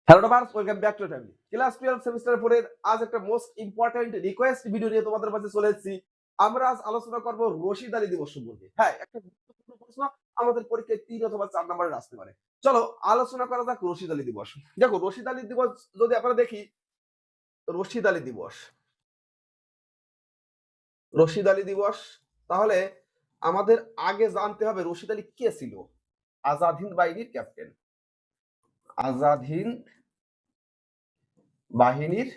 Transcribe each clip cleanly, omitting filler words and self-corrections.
Hello toppers, welcome back to family. Class 12 semester 4 এর আজ একটা মোস্ট ইম্পর্টেন্ট রিকোয়েস্ট ভিডিও নিয়ে তোমাদের মাঝে চলে এসেছি। আমরা আজ আলোচনা করব রশিদ আলী দিবস সম্পর্কে। হ্যাঁ, একটা গুরুত্বপূর্ণ প্রশ্ন আমাদের পরীক্ষায় 3 অথবা 4 নম্বরে আসতে পারে। চলো আলোচনা করা যাক রশিদ আলী দিবস। দেখো রশিদ আলী দিবস যদি আমরা দেখি, রশিদ আলী দিবস, রশিদ আলী দিবস, তাহলে আমাদের আগে জানতে হবে রশিদ আলী কে ছিল। আজাদ হিন্দ বাহিনীর ক্যাপ্টেন, আজাদ হিন্দ বাহিনীর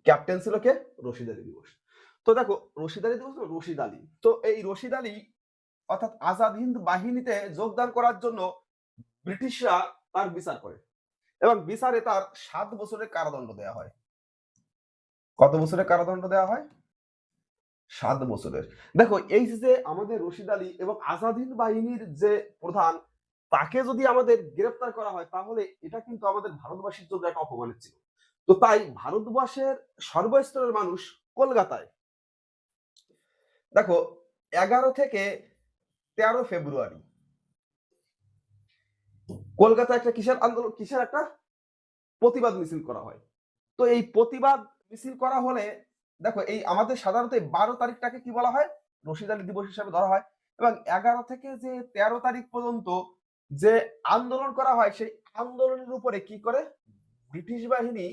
ক্যাপ্টেন ছিল কে? রশিদ আলী দিবস। তো দেখো রশিদ আলী দিবস, রশিদ আলী, তো এই রশিদ আলী অর্থাৎ আজাদ হিন্দ বাহিনীতে যোগদান করার জন্য ব্রিটিশরা তার বিচার করে এবং বিচারে তার 7 বছরের কারাদণ্ড দেওয়া হয়। কত বছরের কারাদণ্ড দেওয়া হয়? 7 বছরের। দেখো এই যে আমাদের রশিদ আলী এবং আজাদ হিন্দ বাহিনীর যে প্রধান, তাকে যদি আমাদের গ্রেফতার করা হয় তাহলে এটা কিন্তু আমাদের ভারতবাসীর জন্য একটা অপমানের ছিল। তো তাই ভারতবর্ষের সর্বস্তরের মানুষ কলকাতায়, দেখো 11 থেকে 13 ফেব্রুয়ারি কলকাতায় একটা কিসের আন্দোলন, কিসের একটা প্রতিবাদ মিছিল করা হয়। তো এই প্রতিবাদ মিছিল করা হলে দেখো এই আমাদের সাধারণত 12 তারিখটাকে কি বলা হয়? রশিদ আলী দিবস হিসেবে ধরা হয় এবং 11 থেকে যে 13 তারিখ পর্যন্ত যে আন্দোলন করা হয় সেই আন্দোলনের উপরে কি করে ব্রিটিশ বাহিনী,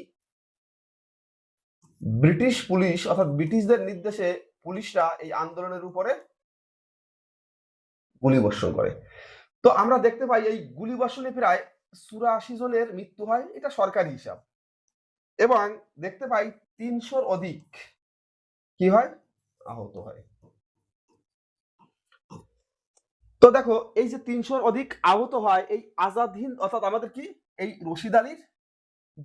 ব্রিটিশ পুলিশ অর্থাৎ ব্রিটিশদের নির্দেশে পুলিশরা এই আন্দোলনের উপরে গুলিবর্ষণ করে। তো আমরা দেখতে পাই এই গুলিবর্ষণে প্রায় 84 জনের মৃত্যু হয়, এটা সরকারি হিসাব, এবং দেখতে পাই 300 অধিক কি হয়? আহত হয়। তো দেখো এই যে 300 অধিক আহত হয়, এই আজাদ হিন্দ অর্থাৎ আমাদের কি এই রশিদ আলীর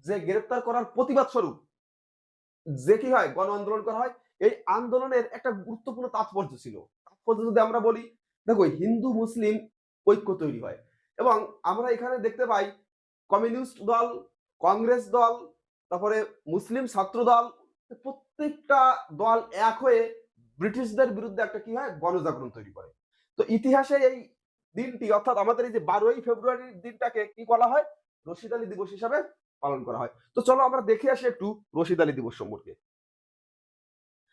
যে গ্রেফতার করার প্রতিবাদ স্বরূপ যে কি হয় গণ আন্দোলন করা হয়। এই আন্দোলনের একটা গুরুত্বপূর্ণ তাৎপর্য ছিল। তাৎপর্য যদি আমরা বলি, দেখো হিন্দু মুসলিম ঐক্য তৈরি হয় এবং আমরা এখানে দেখতে পাই কমিউনিস্ট দল, কংগ্রেস দল, তারপরে মুসলিম ছাত্র দল, প্রত্যেকটা দল এক হয়ে ব্রিটিশদের বিরুদ্ধে একটা কি হয় গণজাগরণ তৈরি করে। তো ইতিহাসে এই দিনটি অর্থাৎ আমাদের এই যে 12ই ফেব্রুয়ারির দিনটাকে কি বলা হয়? রশিদ আলী দিবস হিসাবে পালন করা হয়। তো চলো আমরা দেখে আসি একটু রশিদ আলী দিবস সম্পর্কে।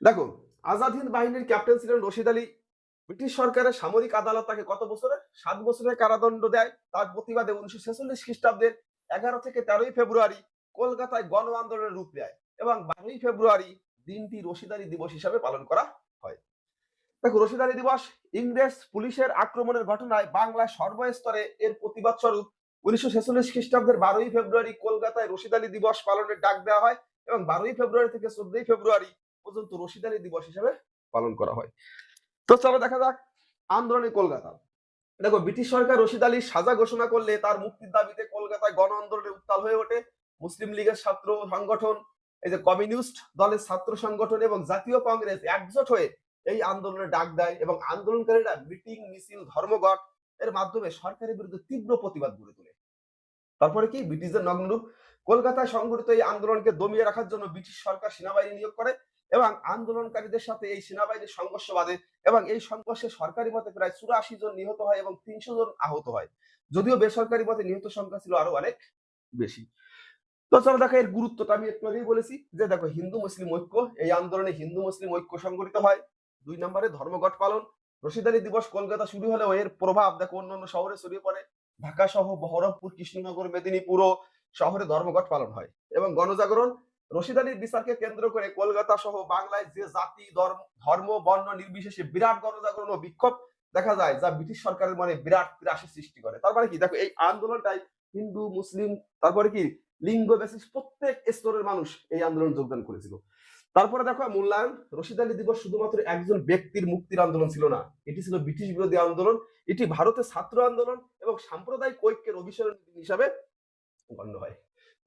দেখো আজাদ হিন্দ বাহিনীর ক্যাপ্টেন ছিলেন রশিদ আলী। ব্রিটিশ সরকারের সামরিক আদালত তাকে কত বছরের? 7 বছরের কারাদণ্ড দেয়। তার প্রতিবাদে 1946 খ্রিস্টাব্দের 11 থেকে 13 ফেব্রুয়ারি কলকাতায় গণ আন্দোলনের রূপ নেয় এবং 12 ফেব্রুয়ারি দিনটি রশিদ আলী দিবস হিসাবে পালন করা হয়। দেখো রশিদ আলী দিবস ইংরেজ পুলিশের আক্রমণের ঘটনায় বাংলার সর্বস্তরে এর প্রতিবাদ স্বরূপ 1946 খ্রিস্টাব্দের 12 ফেব্রুয়ারি কলকাতায় রশিদ আলী দিবস পালনের ডাক দেওয়া হয় এবং 12 ফেব্রুয়ারি থেকে 14 ফেব্রুয়ারি পর্যন্ত রশিদ আলী দিবস হিসেবে পালন করা হয়। তো চলো দেখা যাক আন্দোলনে কলকাতা। দেখো ব্রিটিশ সরকার রশিদ আলীর সাজা ঘোষণা করলে তার মুক্তির দাবিতে কলকাতায় গণ আন্দোলনে উত্তাল হয়ে ওঠে। মুসলিম লীগের ছাত্র সংগঠন, এই যে কমিউনিস্ট দলের ছাত্র সংগঠন এবং জাতীয় কংগ্রেস একজোট হয়ে এই আন্দোলনে ডাক দেয় এবং আন্দোলনকারীরা মিটিং, মিছিল, ধর্মঘট এর মাধ্যমে সরকারের বিরুদ্ধে তীব্র প্রতিবাদ গড়ে তোলে। তারপরে কি ব্রিটিশদের নগ্নরূপ। কলকাতায় সংঘটিত এই আন্দোলনকে দমিয়ে রাখার জন্য ব্রিটিশ সরকার সেনাবাহিনী নিয়োগ করে এবং আন্দোলনকারীদের সাথে এই সেনাবাহিনীর সংঘর্ষ বাধে এবং এই সংঘর্ষে সরকারি মতে প্রায় 84 জন নিহত হয় এবং 300 জন আহত হয়। যদিও বেসরকারি মতে নিহত সংখ্যা ছিল আরো অনেক বেশি। তো চলো দেখো এর গুরুত্বটা আমি একটু আগেই বলেছি যে দেখো হিন্দু মুসলিম ঐক্য, এই আন্দোলনে হিন্দু মুসলিম ঐক্য সংগঠিত হয়। 2 নম্বরে ধর্মঘট পালন। রশিদ আলী দিবস কলকাতা শুরু হলেও এর প্রভাব দেখো অন্যান্য শহরে ছড়িয়ে পড়ে। ঢাকা সহ বহরমপুর, কৃষ্ণনগর, মেদিনীপুর শহরে ধর্মঘট পালন হয় এবং গণজাগরণ। রশিদ আলীর বিচারকে কেন্দ্র করে কলকাতা সহ বাংলায় যে জাতি, ধর্ম, বর্ণ নির্বিশেষে বিরাট গণজাগরণ ও বিক্ষোভ দেখা যায়, যা ব্রিটিশ সরকারের মনে বিরাট ত্রাসের সৃষ্টি করে। তার মানে কি দেখো এই আন্দোলনটাই হিন্দু মুসলিম তারপরে কি লিঙ্গ বেসিস প্রত্যেক স্তরের মানুষ এই আন্দোলন যোগদান করেছিল। তারপরে দেখো মূল্যায়ন। রশিদ আলী দিবস শুধুমাত্র একজন ব্যক্তির মুক্তির আন্দোলন ছিল না, এটি ছিল ব্রিটিশ বিরোধী আন্দোলন। এটি ভারতের ছাত্র আন্দোলন এবং সাম্প্রদায়িক ঐক্যের অভিসরণ হিসাবে গণ্য হয়।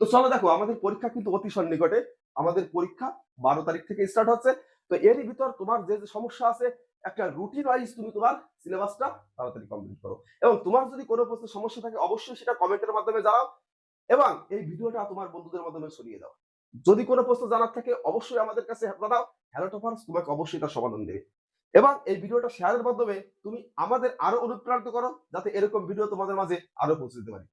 তো চলো দেখো আমাদের পরীক্ষা কিন্তু অতি সন্নিকটে। আমাদের পরীক্ষা 12 তারিখ থেকে স্টার্ট হচ্ছে। তো এরই ভিতর তোমার যে যে সমস্যা আছে একটা রুটিন ওয়াইজ তুমি তোমার সিলেবাসটা তাড়াতাড়ি কমপ্লিট করো এবং তোমার যদি কোনো প্রশ্নের সমস্যা থাকে অবশ্যই সেটা কমেন্টের মাধ্যমে জানাও এবং এই ভিডিওটা তোমার বন্ধুদের মাধ্যমে ছড়িয়ে দাও। যদি কোনো প্রশ্ন জানার থাকে অবশ্যই আমাদের কাছে জানাও। হ্যালো টপার্স তোমাকে অবশ্যই তার সমাধান দেবে এবং এই ভিডিওটা শেয়ারের মাধ্যমে তুমি আমাদের আরো অনুপ্রাণিত করো যাতে এরকম ভিডিও তোমাদের মাঝে আরো পৌঁছে দিতে পারি।